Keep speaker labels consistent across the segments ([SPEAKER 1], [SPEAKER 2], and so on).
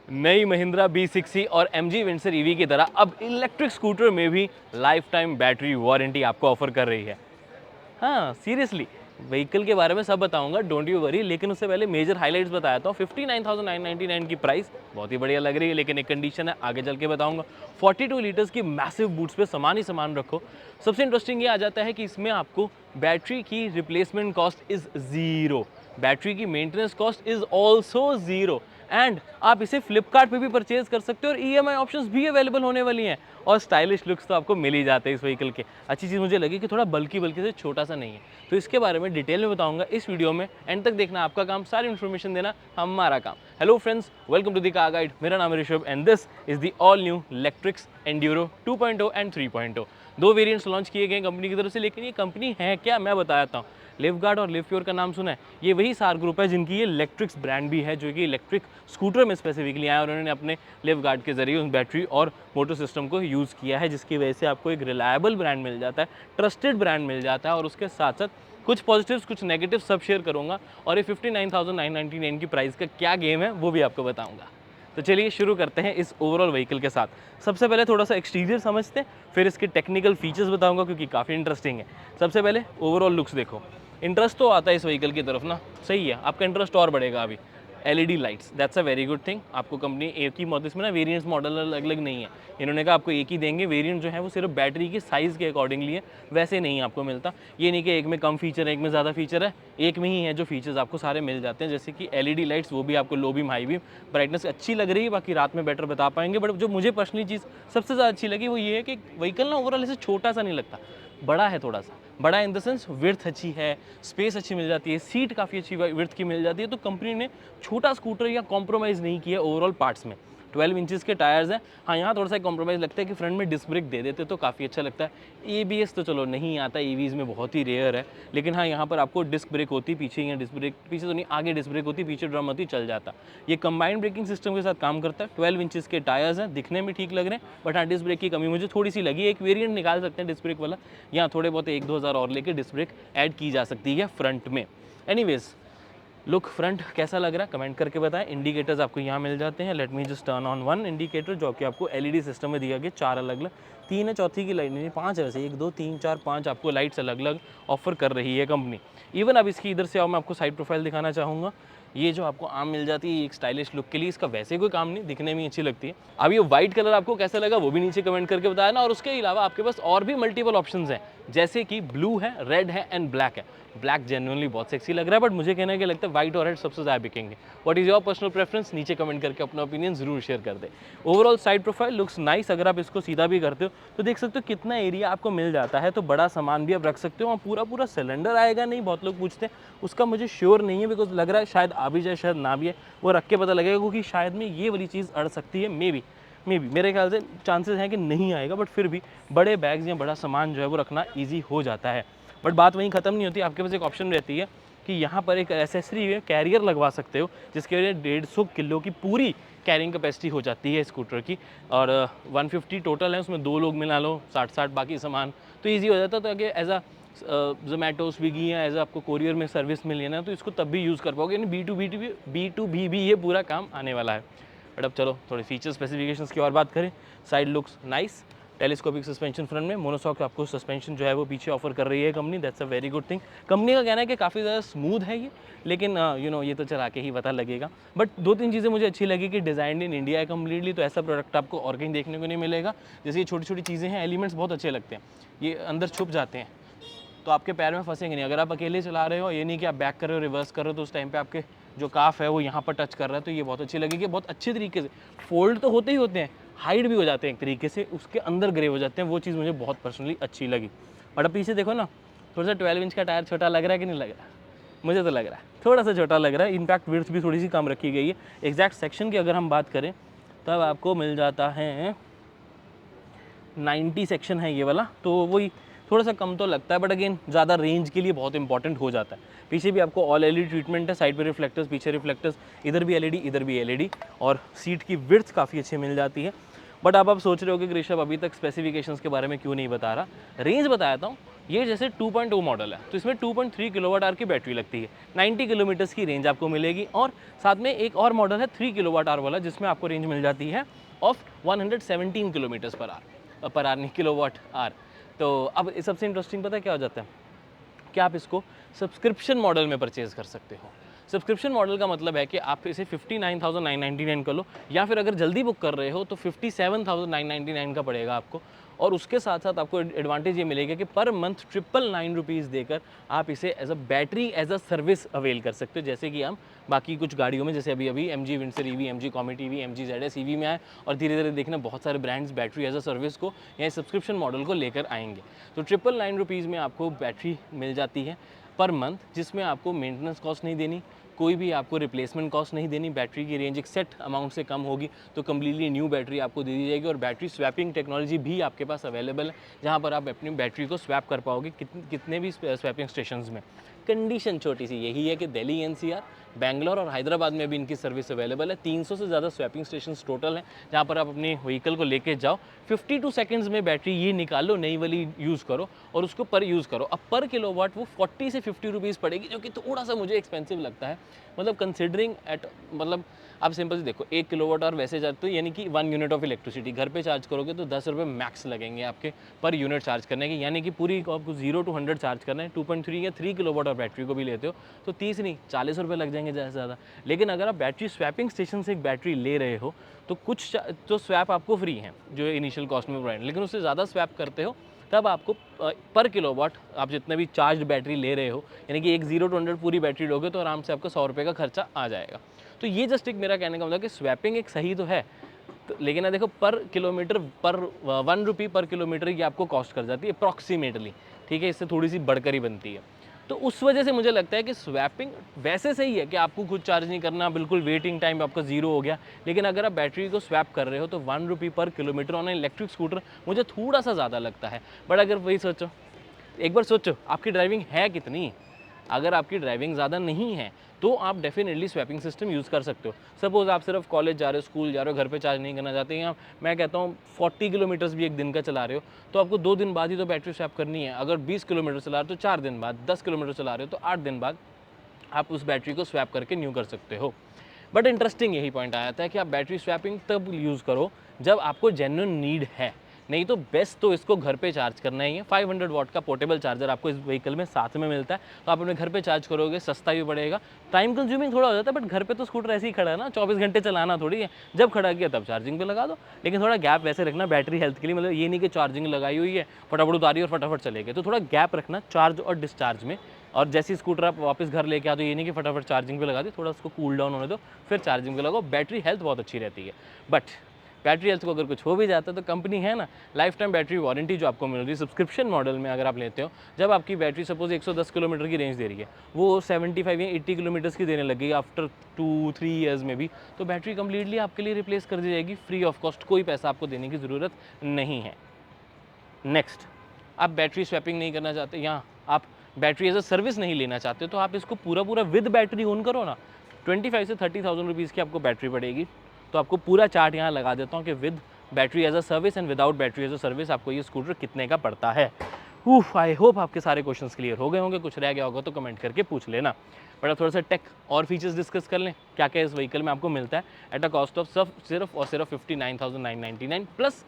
[SPEAKER 1] नई महिंद्रा B60 और MG वेंसर EV की तरह अब इलेक्ट्रिक स्कूटर में भी लाइफ टाइम बैटरी वारंटी आपको ऑफर कर रही है। हाँ सीरियसली, व्हीकल के बारे में सब बताऊंगा, डोंट यू वरी। लेकिन उससे पहले मेजर हाइलाइट्स बताता हूँ। 59,999 की प्राइस बहुत ही बढ़िया लग रही है, लेकिन एक कंडीशन है, आगे चल के बताऊंगा। 42 लीटर्स की मैसिव बूट्स पे सामान ही सामान रखो। सबसे इंटरेस्टिंग ये आ जाता है कि इसमें आपको बैटरी की replacement cost is zero, battery की maintenance cost is also zero, and आप इसे फ्लिपकार्ट पे भी परचेज कर सकते हो और EMI ऑप्शंस भी अवेलेबल होने वाली हैं। और स्टाइलिश लुक्स तो आपको मिल ही जाते हैं इस व्हीकल के। अच्छी चीज़ मुझे लगी कि थोड़ा बल्कि से छोटा सा नहीं है, तो इसके बारे में डिटेल में बताऊंगा इस वीडियो में। एंड तक देखना आपका काम, सारी इन्फॉर्मेशन देना हमारा काम। Hello friends, welcome to the car guide. मेरा नाम है Rishabh and this is the all new electrics Enduro 2.0 and 3.0। दो वेरिएंट्स लॉन्च किए गए कंपनी की तरफ से, लेकिन ये कंपनी है क्या, मैं बताता हूँ। लिवगार्ड और लिव प्योर का नाम सुना है? ये वही सार ग्रुप है जिनकी ये इलेक्ट्रिक्स ब्रांड भी है, जो कि इलेक्ट्रिक स्कूटर में स्पेसिफिकली आया और उन्होंने अपने लिवगार्ड के जरिए उस बैटरी और मोटर सिस्टम को यूज़ किया है, जिसकी वजह से आपको एक रिलायबल ब्रांड मिल जाता है, ट्रस्टेड ब्रांड मिल जाता है। और उसके साथ साथ कुछ पॉजिटिव्स कुछ नेगेटिव सब शेयर करूंगा, और ये 59,999 की प्राइस का क्या गेम है वो भी आपको बताऊंगा। तो चलिए शुरू करते हैं इस ओवरऑल व्हीकल के साथ। सबसे पहले थोड़ा सा एक्सटीरियर समझते हैं, फिर इसके टेक्निकल फीचर्स बताऊंगा क्योंकि काफ़ी इंटरेस्टिंग है। सबसे पहले ओवरऑल लुक्स देखो। इंटरेस्ट तो आता है इस व्हीकल की तरफ ना, सही है, आपका इंटरेस्ट और बढ़ेगा अभी। LED lights, that's a very good thing. आपको कंपनी एक ही मॉडल, इसमें ना वेरिएंट्स मॉडल अलग अलग नहीं है, इन्होंने कहा आपको एक ही देंगे। वेरिएंट जो है वो सिर्फ बैटरी की साइज़ के अकॉर्डिंगली है, वैसे नहीं आपको मिलता। ये नहीं कि एक में कम फीचर है एक में ज़्यादा फीचर है, एक में ही है जो फीचर्स आपको सारे मिल जाते हैं। जैसे कि LED लाइट्स, वो भी आपको low beam high beam, brightness अच्छी लग रही है, बाकी रात में बेटर बता पाएंगे। बट जो मुझे पर्सनली चीज़ सबसे ज़्यादा अच्छी लगी वो ये है कि व्हीकल ना ओवरऑल ऐसे छोटा सा नहीं लगता, बड़ा है थोड़ा सा। बड़ा इन द सेंस विड्थ अच्छी है, स्पेस अच्छी मिल जाती है, सीट काफ़ी अच्छी विड्थ की मिल जाती है। तो कंपनी ने छोटा स्कूटर या कॉम्प्रोमाइज़ नहीं किया ओवरऑल पार्ट्स में। 12 इंचेस के टायर्स हैं। हाँ, यहाँ थोड़ा सा कॉम्प्रोमाइज़ लगता है कि फ्रंट में डिस्क ब्रेक दे देते तो काफ़ी अच्छा लगता है। ABS तो चलो नहीं आता, EVs में बहुत ही रेयर है, लेकिन हाँ यहाँ पर आपको डिस्क ब्रेक होती, पीछे या डिस्क ब्रेक, पीछे तो नहीं आगे डिस्क ब्रेक होती, पीछे ड्रम होती, चल जाता। ये कंबाइंड ब्रेकिंग सिस्टम के साथ काम करता है। 12 इंचेस के टायर्स हैं, दिखने में ठीक लग रहे हैं, बट हाँ डिस्क ब्रेक की कमी मुझे थोड़ी सी लगी। एक वेरियंट निकाल सकते हैं डिस्क ब्रेक वाला, यहाँ थोड़े बहुत 1-2 हज़ार और लेके डिस्क ब्रेक ऐड की जा सकती है फ्रंट में। एनीवेज, लुक फ्रंट कैसा लग रहा है कमेंट करके बताएं। इंडिकेटर्स आपको यहाँ मिल जाते हैं। Let me just turn on one indicator, जो कि आपको LED सिस्टम में दिया गया, 4 अलग अलग, 3 है, चौथी की लाइट नहीं, 5 है वैसे, 1 2 3 4 5 आपको लाइट्स अलग अलग ऑफर कर रही है कंपनी। इवन अब इसकी इधर से आओ, मैं आपको साइड प्रोफाइल दिखाना चाहूँगा। ये जो आपको आम मिल जाती है एक स्टाइलिश लुक के लिए, इसका वैसे कोई काम नहीं, दिखने में अच्छी लगती है। अब ये व्हाइट कलर आपको कैसा लगा वो भी नीचे कमेंट करके बताया ना। और उसके अलावा आपके पास और भी मल्टीपल ऑप्शंस हैं, जैसे कि ब्लू है, रेड है एंड ब्लैक है। ब्लैक जेन्युइनली बहुत सेक्सी लग रहा है, बट मुझे कहना है कि लगता है व्हाइट और रेड सबसे ज़्यादा बिकेंगे। What is your personal preference, नीचे कमेंट करके अपना ओपिनियन जरूर शेयर कर दे। Overall side profile looks nice. अगर आप इसको सीधा भी करते हो तो देख सकते हो कितना एरिया आपको मिल जाता है, तो बड़ा सामान भी आप रख सकते हो। और पूरा पूरा सिलेंडर आएगा नहीं, बहुत लोग पूछते हैं, उसका मुझे श्योर नहीं है, बिकॉज लग रहा है शायद आ भी जाए शायद ना भी है, वो रख के पता लगेगा, क्योंकि शायद में ये वाली चीज़ अड़ सकती है। मे बी मेरे ख्याल से चांसेस हैं कि नहीं आएगा, बट फिर भी बड़े बैग्स या बड़ा सामान जो है वो रखना ईजी हो जाता है। बट बात वहीं ख़त्म नहीं होती, आपके पास एक ऑप्शन रहती है कि यहाँ पर एक एसेसरी है, कैरियर लगवा सकते हो, जिसके वजह 150 किलो की पूरी कैरिंग कैपेसिटी हो जाती है स्कूटर की। और 150 टोटल है, उसमें 2 लोग मिला लो, 60 बाकी सामान, तो ईजी हो जाता है। तो अगर एज अ जोमेटो स्विगी या एज आपको कोरियर में सर्विस मिली है ना, तो इसको तब भी यूज़ कर पाओगे। यानी B2B भी ये पूरा काम आने वाला है। बट अब चलो थोड़े फीचर स्पेसिफिकेशंस की और बात करें। Side looks nice, telescopic suspension front में, मोनोशॉक आपको सस्पेंशन जो है वो पीछे ऑफर कर रही है company, that's a very good thing. Company का कहना है कि काफ़ी ज़्यादा स्मूथ है ये, लेकिन ये तो चला के ही पता लगेगा। बट 2-3 चीज़ें मुझे अच्छी लगी कि डिज़ाइन इन इंडिया है कम्प्लीटली, तो ऐसा प्रोडक्ट आपको और कहीं देखने को नहीं मिलेगा। जैसे ये छोटी छोटी चीज़ें हैं, एलिमेंट्स बहुत अच्छे लगते हैं, ये अंदर छुप जाते हैं तो आपके पैर में फंसेंगे नहीं। अगर आप अकेले चला रहे हो, ये नहीं कि आप बैक कर रहे हो रिवर्स कर रहे हो, तो उस टाइम पे आपके जो काफ है वो यहाँ पर टच कर रहा है, तो ये बहुत अच्छी लगेगी। बहुत अच्छे तरीके से फोल्ड तो होते ही होते हैं, हाइड भी हो जाते हैं एक तरीके से, उसके अंदर ग्रे हो जाते हैं, वो चीज़ मुझे बहुत पर्सनली अच्छी लगी। और अब पीछे देखो ना, थोड़ा सा 12 इंच का टायर छोटा लग रहा है कि नहीं लग रहा? मुझे तो लग रहा है थोड़ा सा छोटा लग रहा है। इनफैक्ट विड्थ भी थोड़ी सी कम रखी गई है। एग्जैक्ट सेक्शन की अगर हम बात करें तब आपको मिल जाता है 90 सेक्शन है ये वाला, तो वही थोड़ा सा कम तो लगता है, बट अगेन ज़्यादा रेंज के लिए बहुत इंपॉर्टेंट हो जाता है। पीछे भी आपको ऑल LED ट्रीटमेंट है, साइड पे रिफ्लेक्टर्स, पीछे रिफ्लेक्टर्स, इधर भी LED इधर भी LED, और सीट की विड्थ काफ़ी अच्छी मिल जाती है। बट अब आप सोच रहे हो कि ऋषभ अभी तक स्पेसिफिकेशंस के बारे में क्यों नहीं बता रहा। रेंज बताता हूँ। ये जैसे 2.0 मॉडल है तो इसमें 2.3 किलोवाट आवर की बैटरी लगती है, 90 किलोमीटर्स की रेंज आपको मिलेगी। और साथ में एक और मॉडल है 3 किलोवाट आवर वाला, जिसमें आपको रेंज मिल जाती है ऑफ 117 किलोमीटर्स पर आवर नहीं, किलोवाट आवर। तो अब सबसे इंटरेस्टिंग पता है क्या हो जाता है कि आप इसको सब्सक्रिप्शन मॉडल में परचेज़ कर सकते हो। सब्सक्रिप्शन मॉडल का मतलब है कि आप इसे 59,999 कर लो, या फिर अगर जल्दी बुक कर रहे हो तो 57,999 का पड़ेगा आपको। और उसके साथ साथ आपको एडवांटेज ये मिलेगा कि पर मंथ 999 रुपीज़ देकर आप इसे as a battery as a service avail कर सकते हो, जैसे कि हम बाकी कुछ गाड़ियों में, जैसे अभी MG Windsor EV, MG Comet EV, MG ZS EV में आए, और धीरे धीरे देखना बहुत सारे brands battery as a service को या सब्सक्रिप्शन मॉडल को लेकर आएंगे। तो 999 रुपीज़ में आपको बैटरी मिल जाती है पर मंथ, जिसमें आपको मेंटेनेंस कॉस्ट नहीं देनी, कोई भी आपको रिप्लेसमेंट कॉस्ट नहीं देनी। बैटरी की रेंज एक सेट अमाउंट से कम होगी तो कम्प्लीटली न्यू बैटरी आपको दे दी जाएगी। और बैटरी स्वैपिंग टेक्नोलॉजी भी आपके पास अवेलेबल है, जहाँ पर आप अपनी बैटरी को स्वैप कर पाओगे कितने भी स्वैपिंग स्टेशंस में। कंडीशन छोटी सी यही है कि दिल्ली NCR, बैंगलोर और हैदराबाद में भी इनकी सर्विस अवेलेबल है। 300 से ज़्यादा स्वैपिंग स्टेशन टोटल हैं, जहाँ पर आप अपने व्हीकल को लेके जाओ, 52 सेकंड्स में बैटरी ये निकालो, नई वाली यूज़ करो और उसको पर यूज़ करो। अब पर किलोवाट वो 40 से 50 रुपीज़ पड़ेगी, जो कि थोड़ा सा मुझे एक्सपेंसिव लगता है। मतलब कंसिडरिंग एट, मतलब आप सिंपल से देखो 1 किलोवाट और वैसे जाते हो, यानी कि 1 यूनिट ऑफ इलेक्ट्रिसिटी घर पे चार्ज करोगे तो 10 रुपये मैक्स लगेंगे आपके पर यूनिट चार्ज करने के, यानी कि पूरी आपको 0 to 100 चार्ज करना है। 2.3 या 3 किलोवाट और बैटरी को भी लेते हो तो 30 नहीं 40 रुपये लग जाएंगे ज़्यादा से ज़्यादा। लेकिन अगर आप बैटरी स्वैपिंग स्टेशन से एक बैटरी ले रहे हो तो कुछ तो स्वैप आपको फ्री हैं जो इनिशियल कॉस्ट में प्रोवाइड, लेकिन उससे ज़्यादा स्वैप करते हो तब आपको पर किलोवाट आप जितने भी चार्ज बैटरी ले रहे हो, यानी कि एक 0 to 100 पूरी बैटरी लोगे तो आराम से आपको 100 रुपये का खर्चा आ जाएगा। तो ये जस्ट एक मेरा कहने का मतलब कि स्वैपिंग एक सही तो है, तो लेकिन ना देखो पर किलोमीटर पर 1 रुपी पर किलोमीटर की आपको कॉस्ट कर जाती है अप्रॉक्सीमेटली, ठीक है, इससे थोड़ी सी बढ़कर ही बनती है। तो उस वजह से मुझे लगता है कि स्वैपिंग वैसे सही है कि आपको खुद चार्ज नहीं करना, बिल्कुल वेटिंग टाइम आपका 0 हो गया। लेकिन अगर आप बैटरी को स्वैप कर रहे हो तो 1 रुपी पर किलोमीटर ऑन इलेक्ट्रिक स्कूटर मुझे थोड़ा सा ज़्यादा लगता है। बट अगर वही सोचो, एक बार सोचो आपकी ड्राइविंग है कितनी, अगर आपकी ड्राइविंग ज़्यादा नहीं है तो आप डेफिनेटली स्वैपिंग सिस्टम यूज़ कर सकते हो। सपोज़ आप सिर्फ कॉलेज जा रहे हो, स्कूल जा रहे हो, घर पे चार्ज नहीं करना चाहते, या मैं कहता हूँ 40 किलोमीटर्स भी एक दिन का चला रहे हो तो आपको 2 दिन बाद ही तो बैटरी स्वैप करनी है। अगर 20 किलोमीटर चला रहे हो तो 4 दिन बाद, 10 किलोमीटर चला रहे हो तो 8 दिन बाद आप उस बैटरी को स्वैप करके न्यू कर सकते हो। बट इंटरेस्टिंग यही पॉइंट आया था कि आप बैटरी स्वैपिंग तब यूज़ करो जब आपको जेन्युइन नीड है, नहीं तो बेस्ट तो इसको घर पे चार्ज करना ही है। 500 वाट का पोर्टेबल चार्जर आपको इस व्हीकल में साथ में मिलता है, तो आप अपने घर पे चार्ज करोगे, सस्ता भी पड़ेगा, टाइम कंज्यूमिंग थोड़ा हो जाता है, बट घर पे तो स्कूटर ऐसे ही खड़ा है ना, 24 घंटे चलाना थोड़ी है, जब खड़ा किया तब चार्जिंग पे लगा दो। लेकिन थोड़ा गैप वैसे रखना बैटरी हेल्थ के लिए, मतलब ये नहीं कि चार्जिंग लगाई हुई है फटाफट उतारी और फटाफट चले गए, तो थोड़ा गैप रखना चार्ज और डिस्चार्ज में। और जैसे स्कूटर आप वापस घर लेके आ तो ये नहीं कि फटाफट चार्जिंग पे लगा दी, थोड़ा उसको कूल डाउन होने दो फिर चार्जिंग पे लगाओ। बैटरी हेल्थ बहुत अच्छी रहती है। बट बैटरी हेल्थ को अगर कुछ हो भी जाता है तो कंपनी है ना, लाइफ टाइम बैटरी वारंटी जो आपको मिल रही है सब्सक्रिप्शन मॉडल में, अगर आप लेते हो, जब आपकी बैटरी सपोज 110 किलोमीटर की रेंज दे रही है, वो 75 या 80 किलोमीटर्स की देने लगेगी आफ्टर 2-3 ईयर्स में भी, तो बैटरी कंप्लीटली आपके लिए रिप्लेस कर दी जाएगी फ्री ऑफ कॉस्ट, कोई पैसा आपको देने की ज़रूरत नहीं है। नेक्स्ट, आप बैटरी स्वैपिंग नहीं करना चाहते या आप बैटरी एज अ सर्विस नहीं लेना चाहते, तो आप इसको पूरा विद बैटरी ओन करो ना। 25 से 30,000 रुपीज़ की आपको बैटरी पड़ेगी। तो आपको पूरा चार्ट यहाँ लगा देता हूँ कि with battery as a service and without battery as a service आपको ये स्कूटर कितने का पड़ता है। आई होप आपके सारे क्वेश्चंस क्लियर हो गए होंगे, कुछ रह गया होगा तो कमेंट करके पूछ लेना। बट अब थोड़ा सा टेक और फीचर्स डिस्कस कर लें, क्या क्या इस व्हीकल में आपको मिलता है एट अ कॉस्ट ऑफ सिर्फ और सिर्फ 59,999 प्लस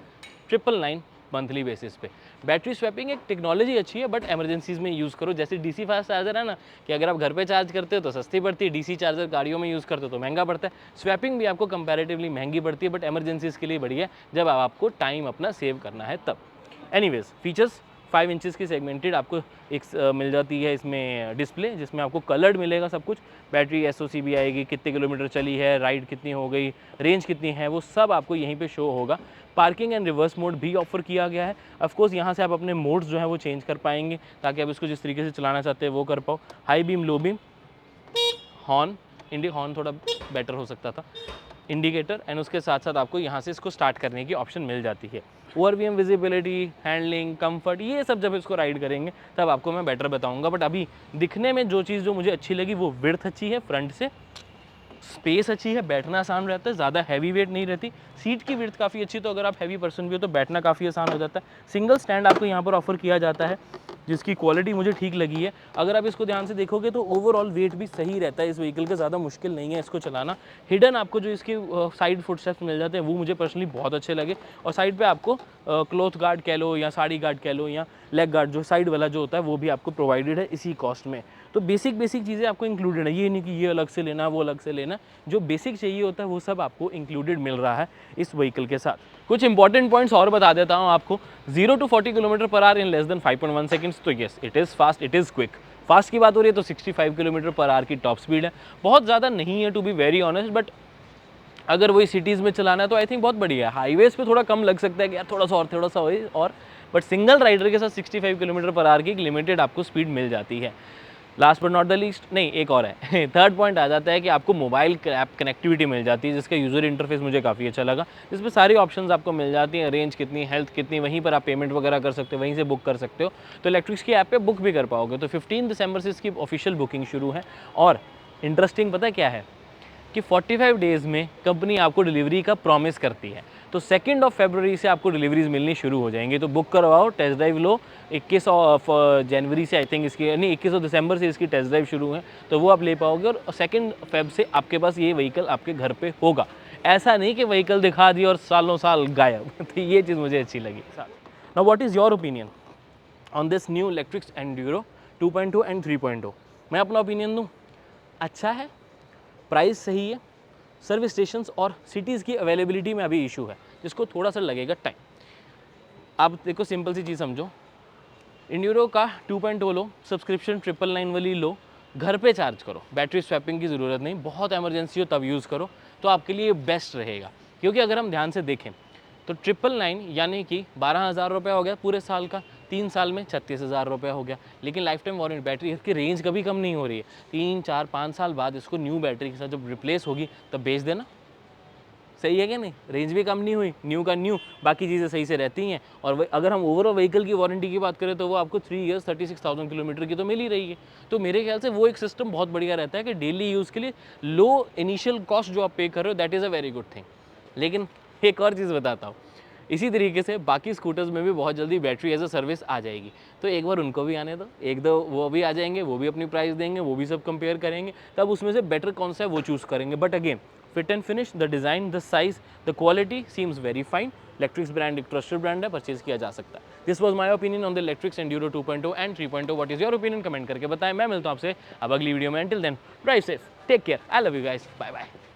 [SPEAKER 1] 999 मंथली बेसिस पे। बैटरी स्वैपिंग एक टेक्नोलॉजी अच्छी है, बट एमरजेंसीज में यूज़ करो, जैसे डीसी फास्ट चार्जर है ना, कि अगर आप घर पे चार्ज करते हो तो सस्ती पड़ती है, डीसी चार्जर गाड़ियों में यूज़ करते हो तो महंगा पड़ता है। स्वैपिंग भी आपको कंपैरेटिवली महंगी पड़ती है, बट एमरजेंसीज के लिए बढ़िया है जब आपको टाइम अपना सेव करना है तब। एनीवेज, फीचर्स 5 इंचेस की सेगमेंटेड आपको एक मिल जाती है इसमें डिस्प्ले, जिसमें आपको कलर्ड मिलेगा सब कुछ। बैटरी एसओसी भी आएगी, कितने किलोमीटर चली है, राइड कितनी हो गई, रेंज कितनी है, वो सब आपको यहीं पे शो होगा। पार्किंग एंड रिवर्स मोड भी ऑफर किया गया है। ऑफ कोर्स यहाँ से आप अपने मोड्स जो है वो चेंज कर पाएंगे, ताकि आप इसको जिस तरीके से चलाना चाहते हैं वो कर पाओ। High beam, low beam, horn, horn थोड़ा बेटर हो सकता था, इंडिकेटर, एंड उसके साथ साथ आपको यहाँ से इसको स्टार्ट करने की ऑप्शन मिल जाती है। ओवरव्यू, विजिबिलिटी, हैंडलिंग, कंफर्ट, ये सब जब इसको राइड करेंगे तब आपको मैं बेटर बताऊंगा। बट अभी दिखने में जो चीज़ जो मुझे अच्छी लगी वो विड्थ अच्छी है फ्रंट से, स्पेस अच्छी है, बैठना आसान रहता है, ज़्यादा हैवी वेट नहीं रहती, सीट की विड्थ काफ़ी अच्छी, तो अगर आप हैवी पर्सन भी हो तो बैठना काफ़ी आसान हो जाता है। सिंगल स्टैंड आपको यहाँ पर ऑफर किया जाता है, जिसकी क्वालिटी मुझे ठीक लगी है। अगर आप इसको ध्यान से देखोगे तो ओवरऑल वेट भी सही रहता है इस व्हीकल का, ज़्यादा मुश्किल नहीं है इसको चलाना। हिडन आपको जो इसके साइड फुटस्टेप्स मिल जाते हैं वो मुझे पर्सनली बहुत अच्छे लगे, और साइड पे आपको क्लॉथ गार्ड कह लो या साड़ी गार्ड कह लो या लेग गार्ड जो साइड वाला जो होता है वो भी आपको प्रोवाइडेड है इसी कॉस्ट में। तो बेसिक चीज़ें आपको इंक्लूडेड है, ये नहीं कि ये अलग से लेना वो अलग से लेना, जो बेसिक चाहिए होता है वो सब आपको इंक्लूडेड मिल रहा है इस व्हीकल के साथ। कुछ इंपॉर्टेंट पॉइंट्स और बता देता हूँ आपको। 0 to 40 kilometre per hour in less than 5.1 seconds, तो yes it is fast, it is quick. Fast की बात हो रही है तो 65 किलोमीटर पर आवर की टॉप स्पीड है, बहुत ज़्यादा नहीं है to be very honest, but अगर वही सिटीज़ में चलाना है तो आई थिंक बहुत बढ़िया है। हाईवेज़ पे थोड़ा कम लग सकता है कि यार थोड़ा सा और बट सिंगल राइडर के साथ 65 किलोमीटर पर आवर की एक लिमिटेड आपको स्पीड मिल जाती है। Last but not the least, नहीं एक और है थर्ड पॉइंट आ जाता है कि आपको मोबाइल ऐप कनेक्टिविटी मिल जाती है, जिसका यूज़र इंटरफेस मुझे काफ़ी अच्छा लगा, जिसमें सारी ऑप्शंस आपको मिल जाती हैं, रेंज कितनी, हेल्थ कितनी, वहीं पर आप पेमेंट वगैरह कर सकते हो, वहीं से बुक कर सकते हो, तो इलेक्ट्रिक्स की ऐप पे बुक भी कर पाओगे। तो 15 दिसंबर से इसकी ऑफिशियल बुकिंग शुरू है, और इंटरेस्टिंग पता है क्या है कि 45 डेज़ में कंपनी आपको डिलीवरी का प्रॉमिस करती है, तो 2 फरवरी से आपको डिलीवरीज मिलनी शुरू हो जाएंगी। तो बुक करवाओ, टेस्ट ड्राइव लो। 21 जनवरी से आई थिंक इसकी, नहीं 21 दिसंबर से इसकी टेस्ट ड्राइव शुरू है, तो वो आप ले पाओगे, और 2 फेब से आपके पास ये व्हीकल आपके घर पे होगा। ऐसा नहीं कि व्हीकल दिखा दिया और सालों साल गायब तो ये चीज़ मुझे अच्छी लगी। Now what is your opinion on this new electrics Enduro 2.2 and 3.0? मैं अपना ओपिनियन दूँ, अच्छा है, प्राइस सही है, सर्विस स्टेशंस और सिटीज़ की अवेलेबिलिटी में अभी इशू है, जिसको थोड़ा सा लगेगा टाइम। आप देखो सिंपल सी चीज़ समझो, इंड्यूरो का 2.0 लो, सब्सक्रिप्शन 999 वाली लो, घर पे चार्ज करो, बैटरी स्वैपिंग की ज़रूरत नहीं, बहुत एमरजेंसी हो तब यूज़ करो, तो आपके लिए बेस्ट रहेगा। क्योंकि अगर हम ध्यान से देखें तो 999 यानी कि 12,000 रुपये हो गया पूरे साल का, 3 साल में 36,000 रुपये हो गया, लेकिन लाइफ टाइम वारंटी, बैटरी इसकी रेंज कभी कम नहीं हो रही है। 3, 4, 5 साल बाद इसको न्यू बैटरी के साथ जब रिप्लेस होगी तब बेच देना, सही है क्या नहीं? रेंज भी कम नहीं हुई, न्यू का न्यू, बाकी चीज़ें सही से रहती हैं। और अगर हम ओवरऑल व्हीकल की वारंटी की बात करें तो वो आपको 3 ईयर्स 36,000 किलोमीटर की तो मिल ही रही है। तो मेरे ख्याल से वो एक सिस्टम बहुत बढ़िया रहता है कि डेली यूज़ के लिए लो इनिशियल कॉस्ट जो आप पे कर रहे हो, that is a very good thing. लेकिन एक और चीज़ बताता हूँ, इसी तरीके से बाकी स्कूटर्स में भी बहुत जल्दी बैटरी एज अ सर्विस आ जाएगी, तो एक बार उनको भी आने दो, एक दो वो भी आ जाएंगे, वो भी अपनी प्राइस देंगे, वो भी सब कंपेयर करेंगे, तब उसमें से बेटर कौन सा है वो चूज़ करेंगे। But again, fit and finish, the design, the size, the quality seems very fine. Electrics brand एक ट्रस्टेड ब्रांड है, परचेज किया जा सकता है। This was my opinion on the electrics Enduro 2.0 and 3.0। What is your opinion? Comment करके बताएं। मैं मिलता हूं आपसे अब अगली वीडियो में। Until then drive safe, take care, I love you guys, bye bye.